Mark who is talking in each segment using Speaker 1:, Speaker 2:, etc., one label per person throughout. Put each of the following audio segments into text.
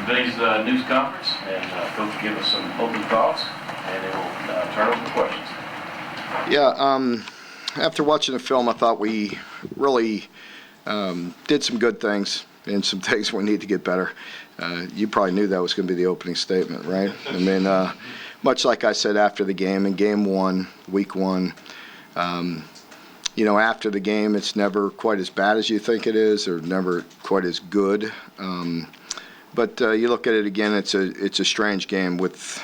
Speaker 1: today's news conference, and Coach will give us some open thoughts, and then we'll turn over to questions.
Speaker 2: Yeah, after watching the film, I thought we really did some good things and some things we need to get better. You probably knew that was going to be the opening statement, right? I mean, much like I said after the game, in Game 1, Week 1, after the game, it's never quite as bad as you think it is, or never quite as good. But you look at it again, it's a strange game with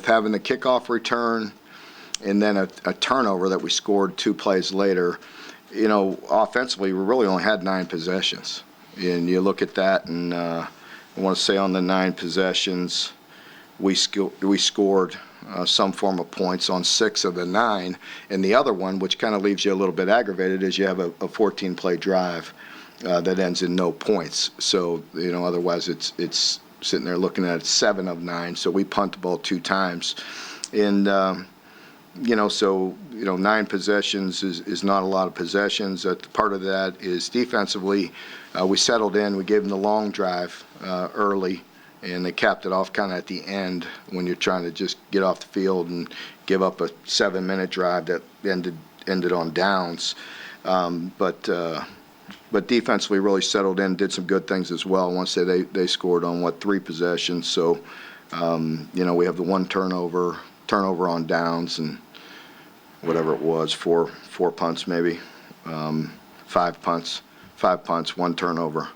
Speaker 2: having the kickoff return and then a turnover that we scored 2 plays later. Offensively, we really only had 9 possessions. And you look at that, and I want to say on the 9 possessions, we scored some form of points on 6 of the 9. And the other one, which kind of leaves you a little bit aggravated, is you have a 14-play drive that ends in no points. So, otherwise it's sitting there looking at 7 of 9. So we punt the ball 2 times. And, 9 possessions is not a lot of possessions. Part of that is defensively, we settled in. We gave them the long drive early, and they capped it off kind of at the end when you're trying to just get off the field and give up a 7-minute drive that ended on downs. But defensively really settled in, did some good things as well. I want to say they scored on, 3 possessions. So, we have the 1 turnover on downs, and whatever it was, 4 punts maybe, 5 punts, 1 turnover,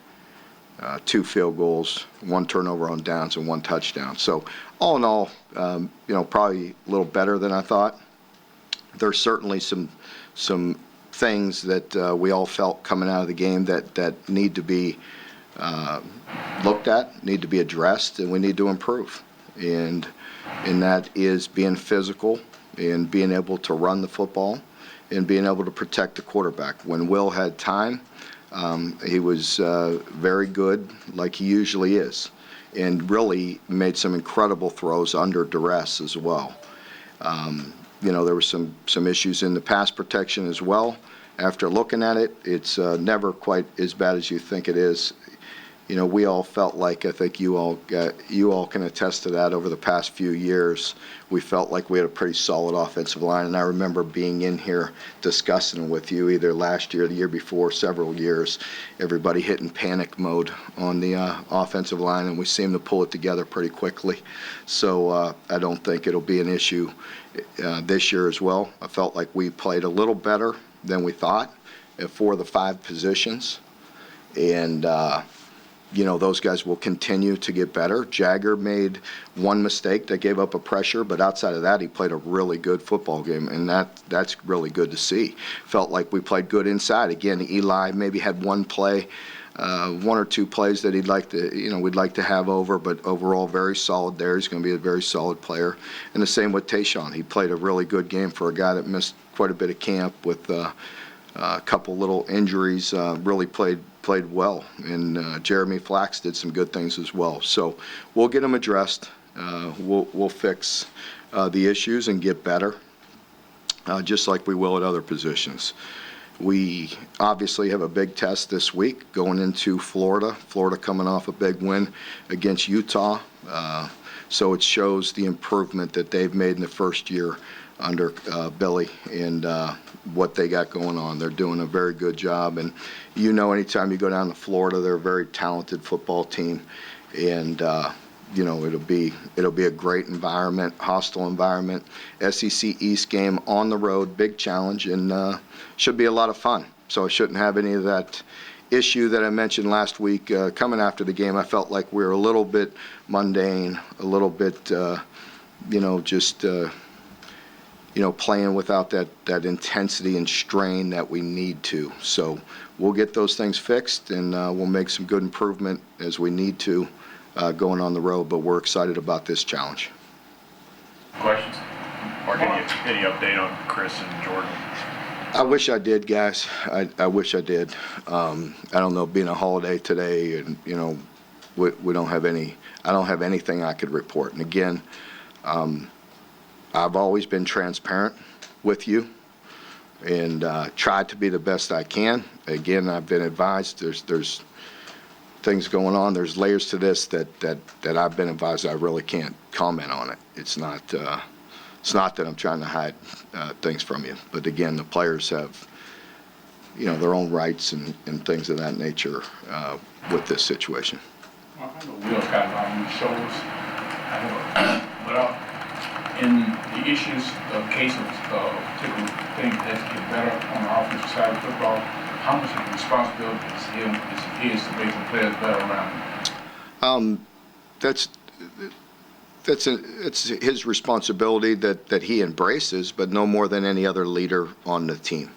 Speaker 2: 2 field goals, 1 turnover on downs, and 1 touchdown. So all in all, probably a little better than I thought. There's certainly some things that we all felt coming out of the game that need to be looked at, need to be addressed, and we need to improve. And that is being physical and being able to run the football and being able to protect the quarterback. When Will had time, he was very good, like he usually is, and really made some incredible throws under duress as well. There were some issues in the pass protection as well. After looking at it, it's never quite as bad as you think it is. We all felt like, I think you all can attest to that over the past few years, we felt like we had a pretty solid offensive line. And I remember being in here discussing with you either last year or the year before, several years, everybody hitting panic mode on the offensive line, and we seem to pull it together pretty quickly. So I don't think it'll be an issue this year as well. I felt like we played a little better than we thought at 4 of the 5 positions. And those guys will continue to get better. Jagger made 1 mistake that gave up a pressure, but outside of that, he played a really good football game, and that's really good to see. Felt like we played good inside. Again, Eli maybe had 1 play, 1 or 2 plays that we'd like to have over, but overall very solid there. He's going to be a very solid player. And the same with Tayshawn. He played a really good game for a guy that missed quite a bit of camp with a couple little injuries. Really played well, and Jeremy Flax did some good things as well. So we'll get them addressed. We'll fix the issues and get better, just like we will at other positions. We obviously have a big test this week going into Florida. Florida coming off a big win against Utah. So it shows the improvement that they've made in the first year under Billy and what they got going on. They're doing a very good job. And anytime you go down to Florida, they're a very talented football team. And it'll be a great environment, hostile environment. SEC East game on the road, big challenge, and should be a lot of fun. So I shouldn't have any of that issue that I mentioned last week. Coming after the game, I felt like we were a little bit mundane, a little bit, playing without that intensity and strain that we need to. So we'll get those things fixed, and we'll make some good improvement as we need to going on the road, but we're excited about this challenge.
Speaker 1: Questions? Or any update on Chris and Jordan?
Speaker 2: I wish I did, guys. I wish I did. I don't know, being a holiday today, and we don't have I don't have anything I could report. And again, I've always been transparent with you and tried to be the best I can. Again, I've been advised there's things going on. There's layers to this that I've been advised I really can't comment on it. It's not that I'm trying to hide things from you. But again, the players have, their own rights and things of that nature with this situation.
Speaker 3: Well, I know Will's got a lot of new shows. But in the issues of cases, particular things that has to get better on the offensive side of football, how much of the responsibility is his to make the players better around him?
Speaker 2: It's his responsibility that he embraces, but no more than any other leader on the team.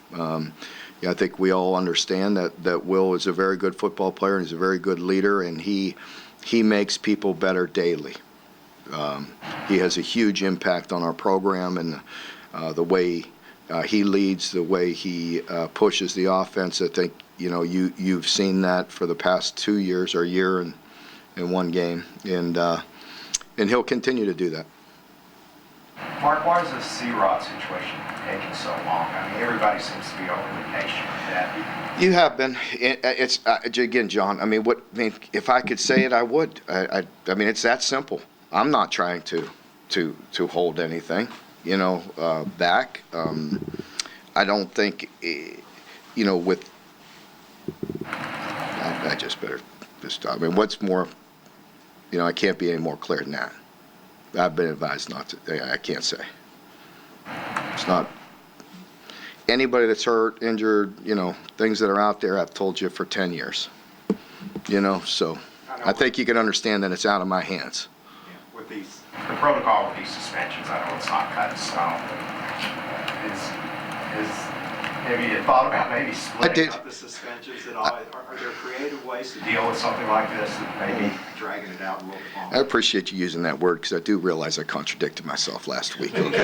Speaker 2: I think we all understand that Will is a very good football player and he's a very good leader, and he makes people better daily. He has a huge impact on our program, and the way he leads, the way he pushes the offense. I think you've seen that for the past 2 years or a year in one game, and he'll continue to do that.
Speaker 4: Mark, why is this C-Rod situation taking so long? I mean, everybody seems to be overly patient with that.
Speaker 2: You have been. It's again, John. I mean, if I could say it, I would. I mean, it's that simple. I'm not trying to hold anything, back. I don't think, with. I just better just stop. I mean, what's more, I can't be any more clear than that. I've been advised not to. I can't say. It's not anybody that's hurt, injured, things that are out there. I've told you for 10 years. So I think you can understand that it's out of my hands.
Speaker 4: Yeah, with the protocol with these suspensions, I know it's not cut in stone, but have you thought about maybe splitting up the suspensions at all? Are there creative ways to deal with something like this that maybe dragging it out a little longer?
Speaker 2: I appreciate you using that word because I do realize I contradicted myself last week, okay?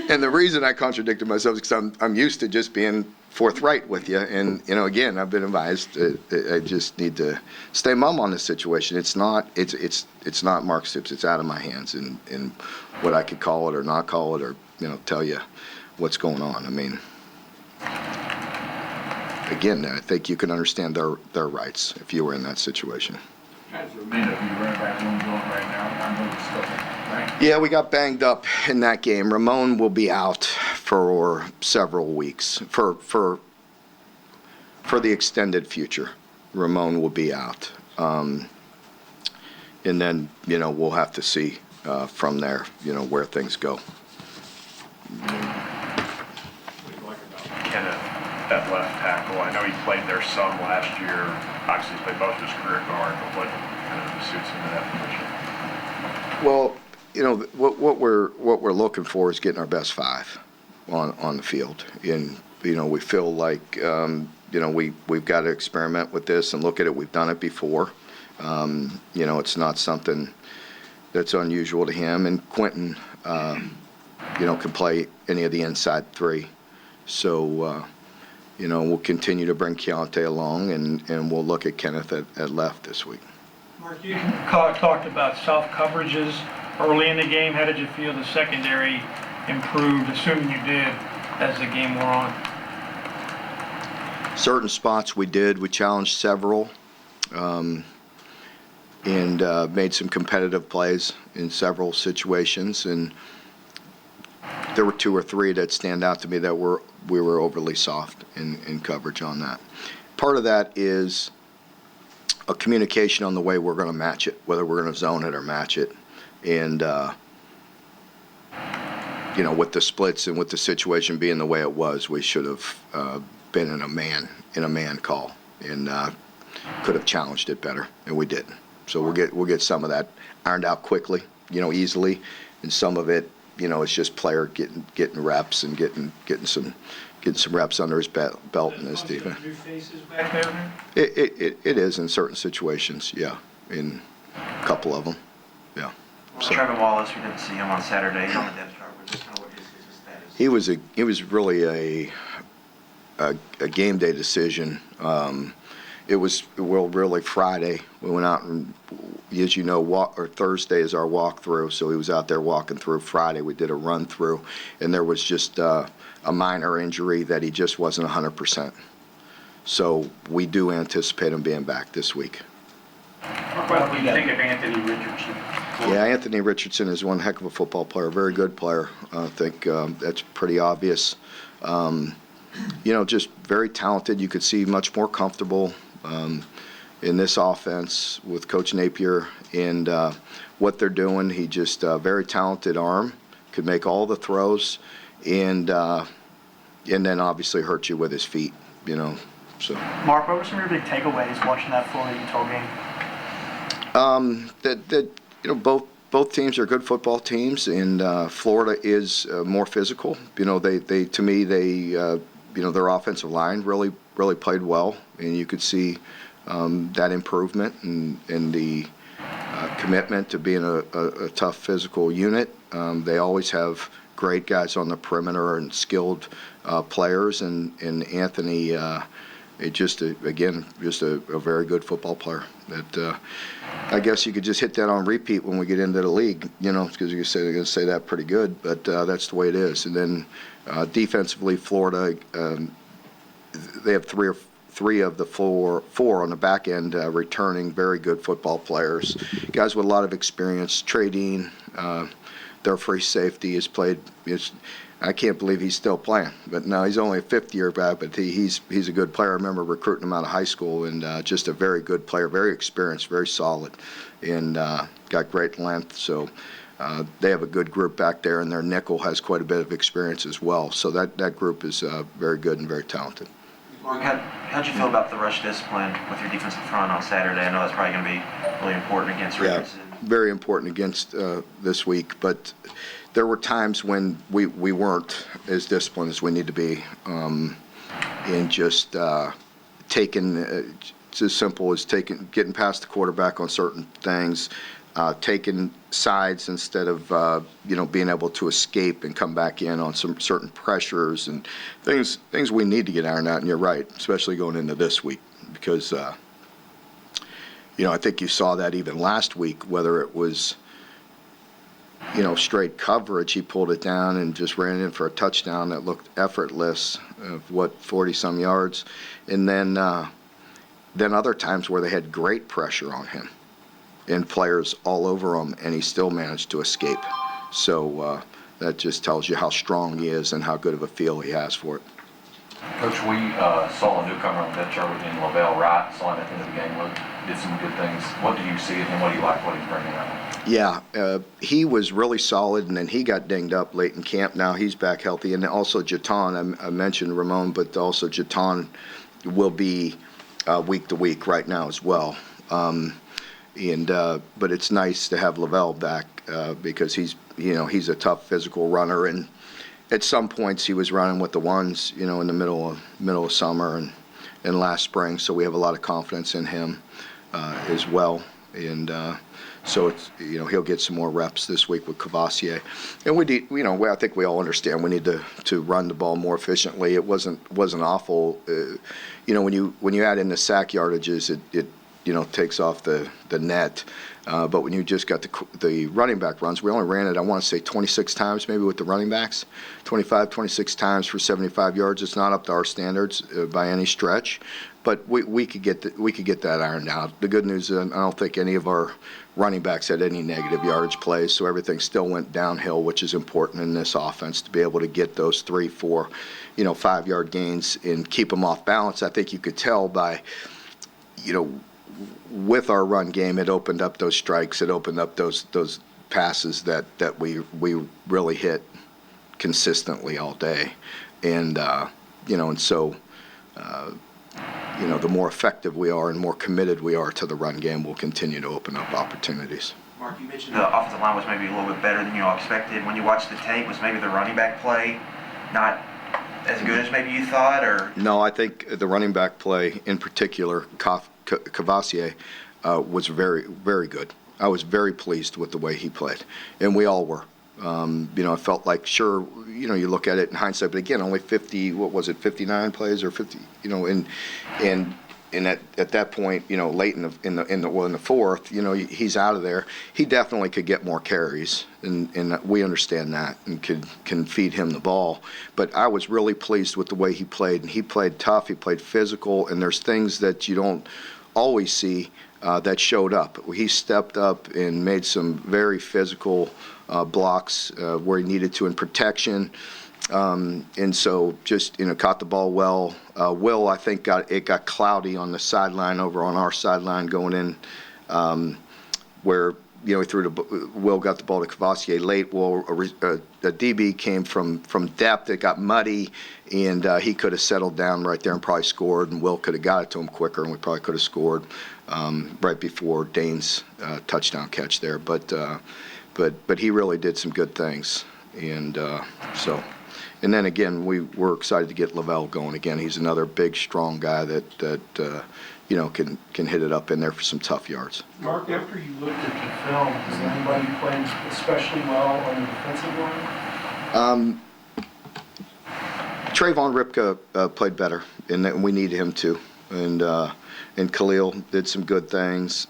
Speaker 2: And the reason I contradicted myself is because I'm used to just being forthright with you. And, again, I've been advised I just need to stay mum on this situation. It's not Mark Stoops. It's out of my hands. And what I could call it or not call it or, tell you what's going on. I mean, again, I think you can understand their rights if you were in that situation.
Speaker 3: How's the minute of you running back room doing right now? I know it's stuff. Right?
Speaker 2: Yeah, we got banged up in that game. Ramon will be out for several weeks for the extended future. Ramon will be out, and then we'll have to see from there where things go.
Speaker 1: Kenneth, that left tackle, I know he played there some last year. Obviously, he's played most of his career guard, but what kind of suits him to that position?
Speaker 2: Well, what we're looking for is getting our best five on the field, and we feel like we've got to experiment with this and look at it. We've done it before. It's not something that's unusual to him, and Quentin can play any of the inside three. So, we'll continue to bring Keontae along, and we'll look at Kenneth at left this week.
Speaker 5: Mark, you talked about soft coverages early in the game. How did you feel the secondary improved, assuming you did, as the game wore on?
Speaker 2: Certain spots we did. We challenged several and made some competitive plays in several situations. And there were 2 or 3 that stand out to me that we were overly soft in coverage on that. Part of that is a communication on the way we're going to match it, whether we're going to zone it or match it. And, with the splits and with the situation being the way it was, we should have been in a man call and could have challenged it better, and we didn't. So we'll get some of that ironed out quickly, easily, and some of it, it's just player getting reps and getting some reps under his belt in his defense.
Speaker 5: New faces back there?
Speaker 2: It is in certain situations, yeah, in a couple of them, yeah.
Speaker 6: So. Trevor Wallace, we didn't see him on Saturday on the depth chart. But just kind of what his status?
Speaker 2: He was really a game day decision. It was really Friday. We went out and, as you know, Thursday is our walkthrough. So he was out there walking through. Friday we did a run through, and there was just a minor injury that he just wasn't 100%. So we do anticipate him being back this week.
Speaker 7: What do you think of Anthony Richardson?
Speaker 2: Yeah, Anthony Richardson is one heck of a football player, very good player. I think that's pretty obvious. Just very talented. You could see much more comfortable in this offense with Coach Napier and what they're doing. He just very talented arm, could make all the throws, and then obviously hurt you with his feet. So.
Speaker 8: Mark, what were some of your big takeaways watching that Florida Utah game?
Speaker 2: Both teams are good football teams, and Florida is more physical. They to me their offensive line really played well, and you could see that improvement and the commitment to being a tough physical unit. They always have great guys on the perimeter and skilled players, and Anthony. Just a very good football player. That I guess you could just hit that on repeat when we get into the league, because they're going to say that pretty good, but that's the way it is. And then defensively, Florida, they have three of the four on the back end returning very good football players, guys with a lot of experience. Trey Dean, their free safety, has played. I can't believe he's still playing, but no, he's only a fifth-year guy, but he's a good player. I remember recruiting him out of high school, and just a very good player, very experienced, very solid, and got great length. So they have a good group back there, and their nickel has quite a bit of experience as well. So that group is very good and very talented.
Speaker 6: Mark, how'd you feel about the rush discipline with your defensive front on Saturday? I know that's probably going to be really important against Richardson.
Speaker 2: Very important against this week, but there were times when we weren't as disciplined as we need to be, in just taking, it's as simple as getting past the quarterback on certain things, taking sides instead of being able to escape and come back in on some certain pressures and things we need to get ironed out. And you're right, especially going into this week, because I think you saw that even last week, whether it was straight coverage, he pulled it down and just ran in for a touchdown that looked effortless, of 40-some yards, and then other times where they had great pressure on him and players all over him, and he still managed to escape. So that just tells you how strong he is and how good of a feel he has for it.
Speaker 9: Coach, we saw a newcomer on the depth chart in Lavelle Wright, saw him at the end of the game, did some good things. What do you see in him? What do you like what he's bringing out?
Speaker 2: Yeah, he was really solid, and then he got dinged up late in camp. Now he's back healthy. And also Jaton, I mentioned Ramon, but also Jaton will be week to week right now as well. But it's nice to have Lavelle back because he's a tough physical runner, and at some points he was running with the ones, in the middle of summer and last spring. So we have a lot of confidence in him as well, and so it's he'll get some more reps this week with Cavassier. And I think we all understand we need to run the ball more efficiently. It wasn't awful, when you add in the sack yardages, it takes off the net. But when you just got the running back runs, we only ran it, I want to say 26 times maybe with the running backs, 26 times for 75 yards. It's not up to our standards by any stretch, but we could get that ironed out. The good news is I don't think any of our running backs had any negative yardage plays, so everything still went downhill, which is important in this offense to be able to get those 3, 4, 5-yard gains and keep them off balance. I think you could tell by, with our run game, it opened up those strikes, it opened up those passes that we really hit consistently all day, and so the more effective we are and more committed we are to the run game, we'll continue to open up opportunities.
Speaker 6: Mark, you mentioned the offensive line was maybe a little bit better than you all expected. When you watched the tape, was maybe the running back play not as good as maybe you thought, or?
Speaker 2: No, I think the running back play, in particular, Cavassier, was very, very good. I was very pleased with the way he played, and we all were. I felt like, sure, you look at it in hindsight, but again, only 59 plays or 50, and and at that point, you know, late in the fourth, you know, he's out of there. He definitely could get more carries, and we understand that, and can feed him the ball. But I was really pleased with the way he played, and he played tough, he played physical, and there's things that you don't always see that showed up. He stepped up and made some very physical blocks where he needed to in protection. And so just, you know, caught the ball well. Will, I think, got cloudy on the sideline over on our sideline going in, where, you know, Will got the ball to Cavassier late. Well, the DB came from depth. It got muddy, and he could have settled down right there and probably scored, and Will could have got it to him quicker, and we probably could have scored right before Dane's touchdown catch there. But he really did some good things, and so. And then again, we're excited to get Lavelle going again. He's another big, strong guy that you know, can hit it up in there for some tough yards.
Speaker 10: Mark, after you looked at the film, does anybody play especially well on the defensive line?
Speaker 2: Trayvon Ripka played better, and we needed him to. And Khalil did some good things.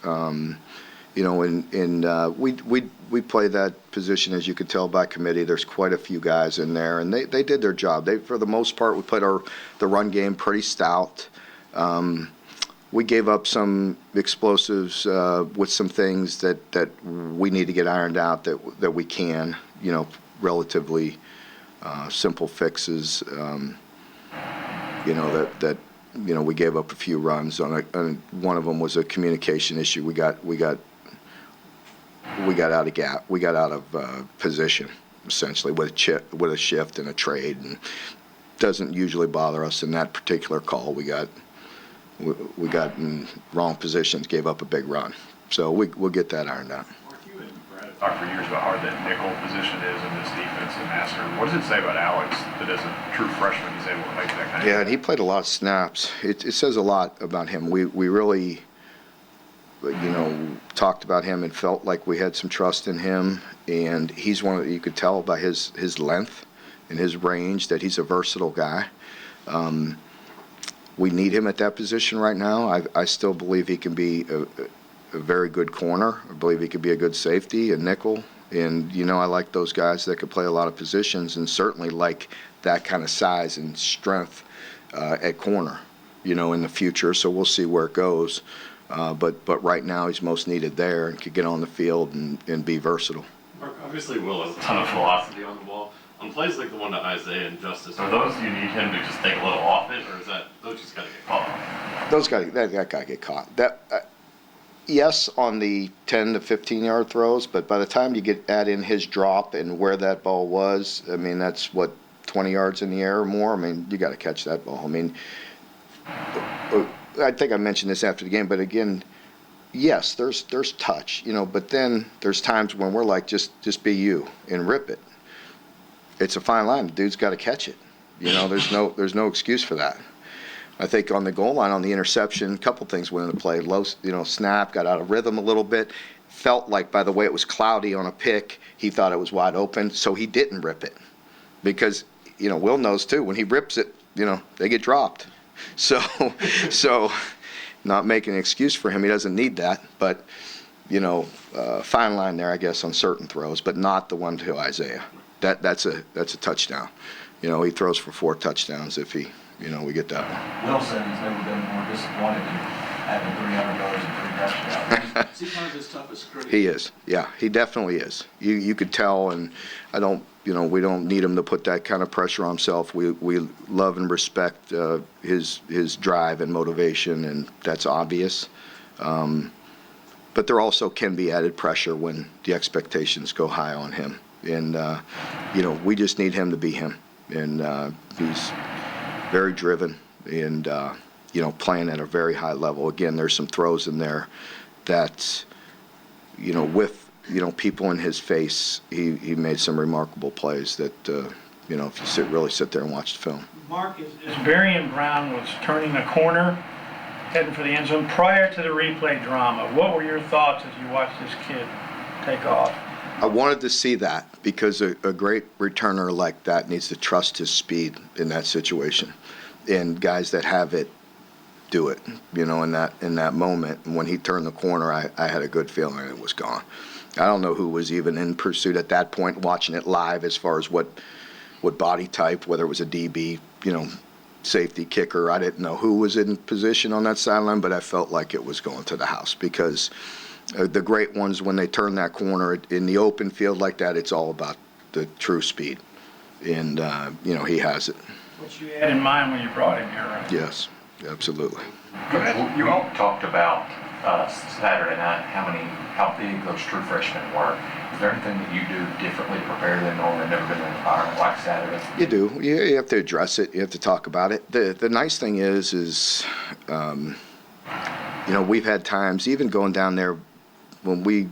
Speaker 2: You know, and we play that position, as you could tell by committee. There's quite a few guys in there, and they did their job. For the most part, we played the run game pretty stout. We gave up some explosives with some things that we need to get ironed out that we can, you know, relatively simple fixes. You know, that you know, we gave up a few runs on one of them was a communication issue. We got out of gap. We got out of position, essentially, with a shift and a trade, and doesn't usually bother us. In that particular call, we got in wrong positions, gave up a big run. So we'll get that ironed out.
Speaker 1: Mark, you and Brad have talked for years about how hard that nickel position is in this defense and Master. What does it say about Alex that as a true freshman he's able to make that kind of?
Speaker 2: Yeah, and he played a lot of snaps. It says a lot about him. We really, you know, talked about him and felt like we had some trust in him. And he's one that you could tell by his length and his range that he's a versatile guy. We need him at that position right now. I still believe he can be a very good corner. I believe he could be a good safety, a nickel. And, you know, I like those guys that could play a lot of positions, and certainly like that kind of size and strength at corner, you know, in the future. So we'll see where it goes. But right now he's most needed there and could get on the field and be versatile.
Speaker 11: Mark, obviously Will has a ton of velocity on the ball. On plays like the one to Isaiah and Justice, are those you need him to just take a little off it, or is those just got to get caught?
Speaker 2: That guy get caught. Yes, on the 10 to 15 yard throws, but by the time you add in his drop and where that ball was, I mean, that's what, 20 yards in the air or more. I mean, you got to catch that ball. I mean, I think I mentioned this after the game, but again, yes, there's touch, you know, but then there's times when we're like, just be you and rip it. It's a fine line. The dude's got to catch it. You know, there's no excuse for that. I think on the goal line, on the interception, a couple things went into play. Low, you know, snap, got out of rhythm a little bit. Felt like by the way it was cloudy on a pick, he thought it was wide open, so he didn't rip it. Because, you know, Will knows too, when he rips it, you know, they get dropped. So not making an excuse for him. He doesn't need that, but, you know, fine line there, I guess, on certain throws, but not the one to Isaiah. That's a touchdown. You know, he throws for 4 touchdowns if we get that one.
Speaker 12: Will said he's never been more disappointed in having 300 yards and 3 touchdowns.
Speaker 10: Is he kind of his toughest critic?
Speaker 2: He is. Yeah, he definitely is. You could tell, and we don't need him to put that kind of pressure on himself. We love and respect his drive and motivation, and that's obvious. But there also can be added pressure when the expectations go high on him. And, you know, we just need him to be him. And he's very driven and, you know, playing at a very high level. Again, there's some throws in there that, you know, with, you know, people in his face, he made some remarkable plays that, you know, if you really sit there and watch the film.
Speaker 5: Mark, as Barian Brown was turning the corner, heading for the end zone, prior to the replay drama, what were your thoughts as you watched this kid take off?
Speaker 2: I wanted to see that because a great returner like that needs to trust his speed in that situation. And guys that have it do it, in that moment. And when he turned the corner, I had a good feeling it was gone. I don't know who was even in pursuit at that point, watching it live as far as what body type, whether it was a DB, safety, kicker. I didn't know who was in position on that sideline, but I felt like it was going to the house because the great ones, when they turn that corner in the open field like that, it's all about the true speed. And, he has it.
Speaker 5: What you had in mind when you brought him here, right?
Speaker 2: Yes, absolutely.
Speaker 9: You all talked about Saturday night, how big those true freshmen were. Is there anything that you do differently to prepare them normally? Never been in an environment like Saturday?
Speaker 2: You do. You have to address it. You have to talk about it. The nice thing is we've had times, even going down there when we,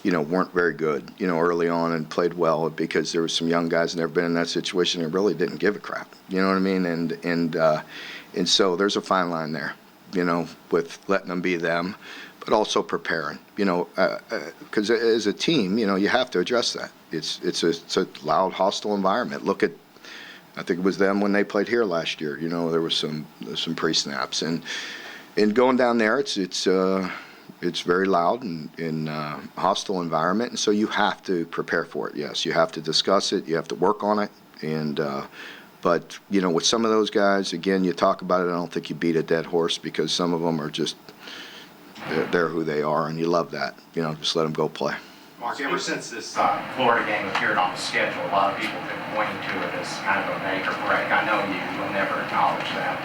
Speaker 2: weren't very good, early on and played well because there were some young guys that never been in that situation and really didn't give a crap. You know what I mean? And so there's a fine line there, with letting them be them, but also preparing, because as a team, you have to address that. It's a loud, hostile environment. Look at, I think it was them when they played here last year. There was some pre-snaps and going down there, it's very loud and hostile environment, and so you have to prepare for it. Yes, you have to discuss it. You have to work on it, but with some of those guys, again, you talk about it. I don't think you beat a dead horse because some of them are just they're who they are, and you love that. Just let them go play.
Speaker 4: Mark, ever since this Florida game appeared on the schedule, a lot of people have been pointing to it as kind of a make or break. I know you will never acknowledge that,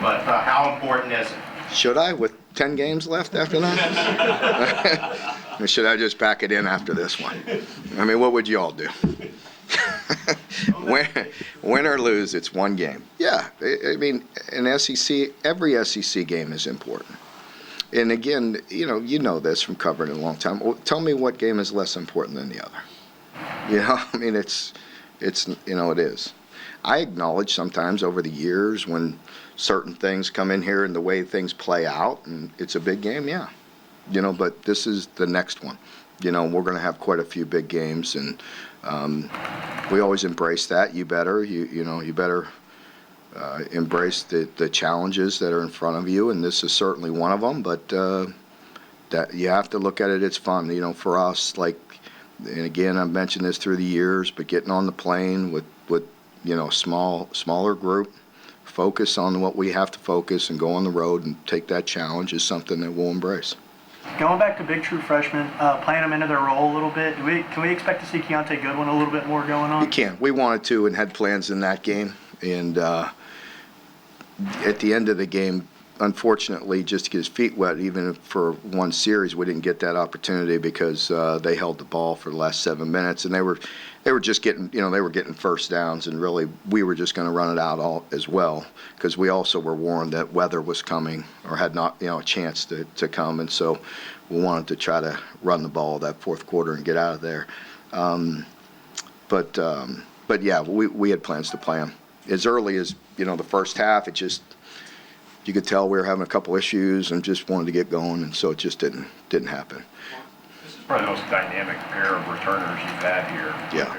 Speaker 4: but how important is it?
Speaker 2: Should I, with 10 games left after that? Or should I just pack it in after this one? I mean, what would you all do? Win or lose, it's one game. Yeah, I mean, in SEC, every SEC game is important. And again, you know this from covering it a long time. Well, tell me what game is less important than the other. I mean, it's it is. I acknowledge sometimes over the years when certain things come in here and the way things play out, and it's a big game, yeah. But this is the next one. We're going to have quite a few big games, and we always embrace that. You better, you better embrace the challenges that are in front of you, and this is certainly one of them. But that you have to look at it. It's fun, for us. Like, and again, I've mentioned this through the years, but getting on the plane with smaller group, focus on what we have to focus, and go on the road and take that challenge is something that we'll embrace.
Speaker 8: Going back to big true freshmen, playing them into their role a little bit, can we expect to see Keontae Goodwin a little bit more going on?
Speaker 2: You can. We wanted to and had plans in that game. And at the end of the game, unfortunately, just to get his feet wet, even for one series, we didn't get that opportunity because they held the ball for the last 7 minutes, and they were just getting, they were getting first downs, and really we were just going to run it out all as well because we also were warned that weather was coming or had not, a chance to come, and so we wanted to try to run the ball that fourth quarter and get out of there. But yeah, we had plans to play them as early as the first half. It just, you could tell we were having a couple issues and just wanted to get going, and so it just didn't happen.
Speaker 1: This is probably the most dynamic pair of returners you've had here.
Speaker 2: Yeah.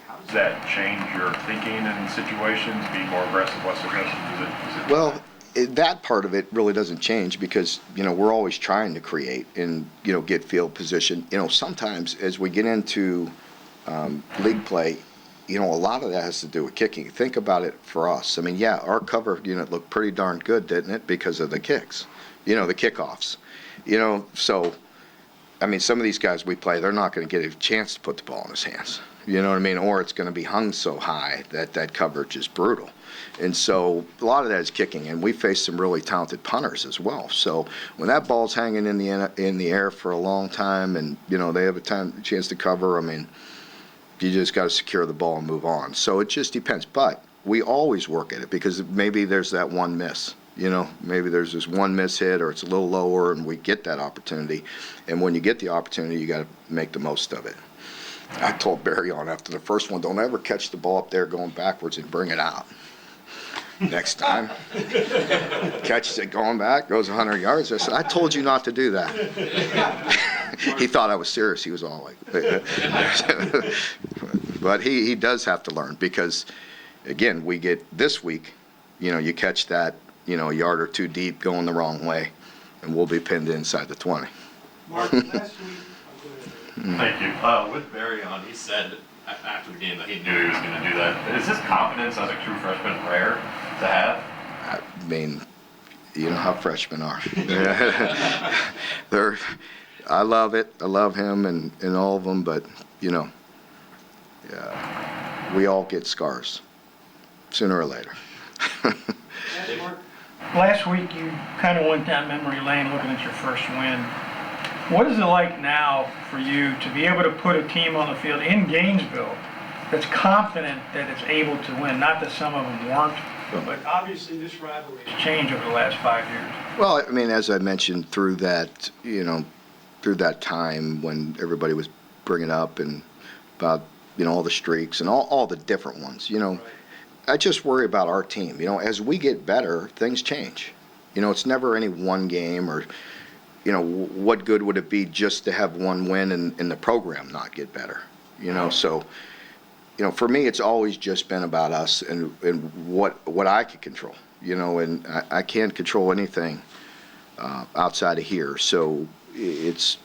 Speaker 1: How does that change your thinking in situations? Be more aggressive, less aggressive? Is it
Speaker 2: Well, that part of it really doesn't change because we're always trying to create and get field position. Sometimes as we get into league play, a lot of that has to do with kicking. Think about it for us. I mean, yeah, our cover unit looked pretty darn good, didn't it? Because of the kicks, the kickoffs. So, I mean, some of these guys we play, they're not going to get a chance to put the ball in his hands. You know what I mean? Or it's going to be hung so high that coverage is brutal. And so a lot of that is kicking, and we face some really talented punters as well. So when that ball's hanging in the air for a long time, and they have a chance to cover, I mean, you just got to secure the ball and move on. So it just depends. But we always work at it because maybe there's that one miss. Maybe there's this one miss hit or it's a little lower and we get that opportunity. And when you get the opportunity, you got to make the most of it. I told Barry on after the first one, don't ever catch the ball up there going backwards and bring it out. Next time, catches it going back, goes 100 yards. I said, I told you not to do that. He thought I was serious. He was all like, but he does have to learn because, again, we get this week, you catch that a yard or two deep going the wrong way, and we'll be pinned inside the 20.
Speaker 10: Mark, last week,
Speaker 11: Thank you. With Barry on, he said after the game that he knew he was going to do that. Is his confidence as a true freshman rare to have?
Speaker 2: I mean, you know how freshmen are. I love it. I love him and all of them, but, we all get scars sooner or later.
Speaker 5: Last week, you kind of went down memory lane looking at your first win. What is it like now for you to be able to put a team on the field in Gainesville that's confident that it's able to win? Not that some of them weren't, but obviously this rivalry has changed over the last 5 years.
Speaker 2: Well, I mean, as I mentioned, through that time when everybody was bringing up and about, all the streaks and all the different ones, I just worry about our team. As we get better, things change. It's never any one game or, what good would it be just to have one win and the program not get better? So, for me, it's always just been about us and what I can control, and I can't control anything outside of here. So it's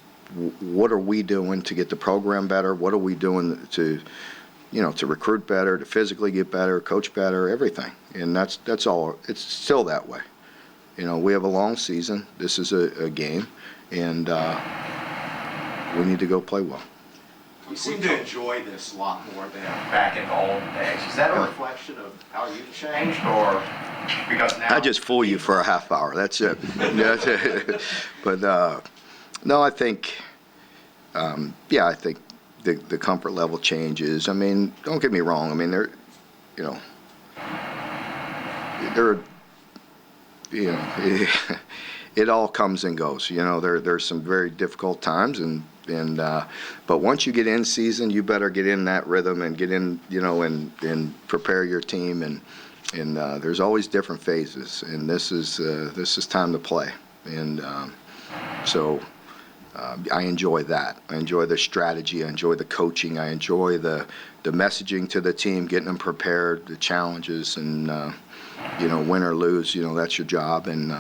Speaker 2: what are we doing to get the program better? What are we doing to recruit better, to physically get better, coach better, everything. And that's all. It's still that way. We have a long season. This is a game, and we need to go play well.
Speaker 4: You seem to enjoy this a lot more than back in the old days. Is that a reflection of how you've changed, or because now?
Speaker 2: I just fool you for a half hour. That's it. That's it. But no, I think, I think the comfort level changes. I mean, don't get me wrong. I mean, it all comes and goes. There's some very difficult times, but once you get in season, you better get in that rhythm and get in, and prepare your team. And there's always different phases, and this is time to play. And so I enjoy that. I enjoy the strategy. I enjoy the coaching. I enjoy the messaging to the team, getting them prepared, the challenges, and win or lose, that's your job. And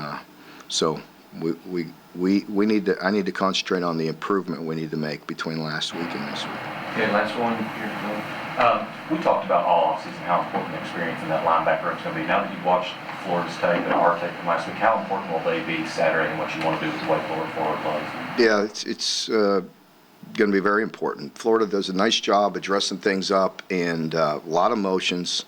Speaker 2: so we need to. I need to concentrate on the improvement we need to make between last week and this week.
Speaker 9: Okay, last one here, Phil. We talked about all offseason how important the experience in that linebacker room is going to be. Now that you've watched Florida's tape and our tape from last week, how important will they be Saturday and what you want to do with the way forward plays? Yeah,
Speaker 2: it's going to be very important. Florida does a nice job addressing things up, and a lot of motions.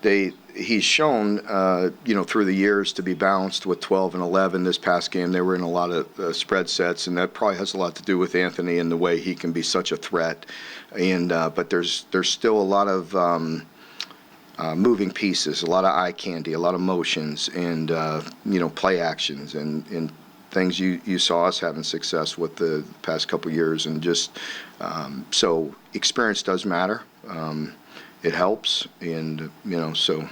Speaker 2: He's shown, through the years to be balanced with 12 and 11. This past game, they were in a lot of spread sets, and that probably has a lot to do with Anthony and the way he can be such a threat. And but there's still a lot of moving pieces, a lot of eye candy, a lot of motions, and play actions and things you saw us having success with the past couple years, and just so experience does matter. It helps, and so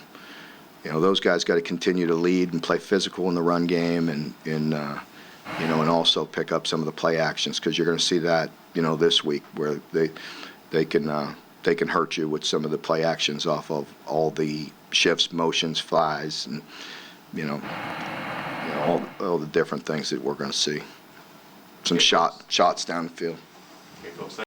Speaker 2: those guys got to continue to lead and play physical in the run game, and also pick up some of the play actions, because you're going to see that this week where they can hurt you with some of the play actions off of all the shifts, motions, flies, and all the different things that we're going to see. Some shots down the field.
Speaker 11: Okay, folks.